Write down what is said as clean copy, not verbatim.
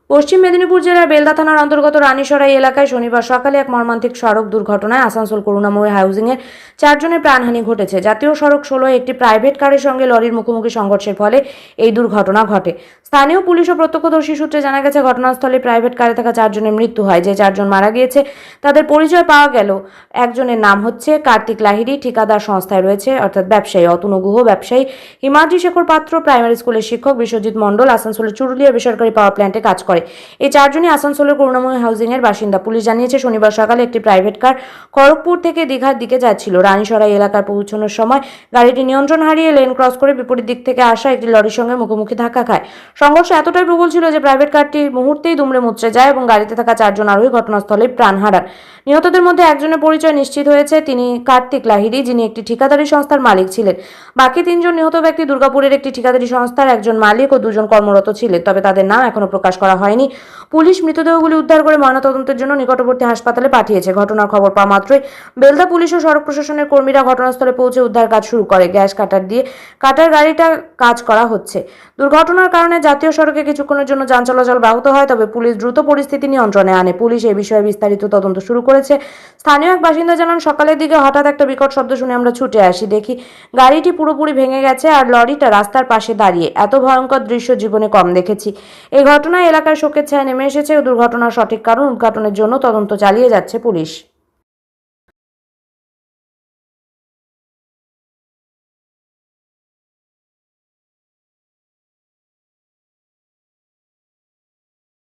পশ্চিম মেদিনীপুর জেলার বেলদা থানার অন্তর্গত রানীসরাই এলাকায় শনিবার সকালে এক মর্মান্তিক সড়ক দুর্ঘটনায় আসানসোল করুণাময়ী হাউজিংয়ের 4 জনের প্রাণহানি ঘটেছে। জাতীয় সড়ক 16 একটি প্রাইভেট কারের সঙ্গে লরির মুখোমুখি সংঘর্ষের ফলে এই দুর্ঘটনা ঘটে। স্থানীয় পুলিশ ও প্রত্যক্ষদর্শী সূত্রে জানা গেছে, ঘটনাস্থলে প্রাইভেট কারে থাকা 4 জনের মৃত্যু হয়। যে 4 জন মারা গিয়েছে তাদের পরিচয় পাওয়া গেল। একজনের নাম হচ্ছে কার্তিক লাহিড়ী, ঠিকাদার সংস্থায় রয়েছে অর্থাৎ ব্যবসায়ী অতনু গুহ, ব্যবসায়ী হিমাদ্রি শেখর পাত্র, প্রাইমারি স্কুলের শিক্ষক বিশ্বজিৎ মণ্ডল আসানসোলের চুরুলিয়া বেসরকারি পাওয়ার প্ল্যান্টে কাজ করে। এই 4 জনই আসানসোলের করুণাময়ী হাউজিং এর বাসিন্দা। পুলিশ জানিয়েছে, শনিবার সকালে একটি প্রাইভেট কার খড়গপুর থেকে দীঘার দিকে যাচ্ছিল। রানীসরাই এলাকায় পৌঁছানোর সময় গাড়িটি নিয়ন্ত্রণ হারিয়ে লেন ক্রস করে বিপরীত দিক থেকে আসা একটি লরির সঙ্গে মুখোমুখি ধাক্কা খায়। সংঘর্ষ এতটাই প্রবল ছিল যে প্রাইভেট কারটি মুহূর্তেই দুমড়ে মুচড়ে যায় এবং গাড়িতে থাকা 4 জন আরোহী ঘটনাস্থলেই প্রাণ হারান। নিহতদের মধ্যে একজনের পরিচয় নিশ্চিত হয়েছে, তিনি কার্তিক লাহিড়ী, যিনি একটি ঠিকাদারি সংস্থার মালিক ছিলেন। বাকি 3 জন নিহত ব্যক্তি দুর্গাপুরের একটি ঠিকাদারি সংস্থার একজন মালিক ও 2 জন কর্মরত ছিলেন, তবে তাদের নাম এখনো প্রকাশ করা হয়নি। পুলিশ মৃতদেহগুলি উদ্ধার করে ময়নাতদন্তের জন্য নিকটবর্তী হাসপাতালে পাঠিয়েছে। ঘটনার খবর পাওয়া মাত্রই বেলদা পুলিশ ও সড়ক প্রশাসনের কর্মীরা ঘটনাস্থলে পৌঁছে উদ্ধার কাজ শুরু করে। গ্যাস কাটার দিয়ে কাটার গাড়িটা কাজ করা হচ্ছে। দুর্ঘটনার কারণে জাতীয় সড়কে কিছুক্ষণের জন্য যান চলাচল ব্যাহত হয়, তবে পুলিশ দ্রুত পরিস্থিতি নিয়ন্ত্রণে আনে। পুলিশ এই বিষয়ে বিস্তারিত তদন্ত শুরু করেছে। স্থানীয় এক বাসিন্দা জানান, সকালের দিকে হঠাৎ একটা বিকট শব্দ শুনে আমরা ছুটে আসি। দেখি গাড়িটি পুরোপুরি ভেঙে গেছে আর লরিটা রাস্তার পাশে দাঁড়িয়ে। এত ভয়ঙ্কর দৃশ্য জীবনে কম দেখেছি। এই ঘটনায় এলাকায় শোকের ছায়া নেমে এসেছে ও দুর্ঘটনার সঠিক কারণ উদ্ঘাটনের জন্য তদন্ত চালিয়ে যাচ্ছে পুলিশ।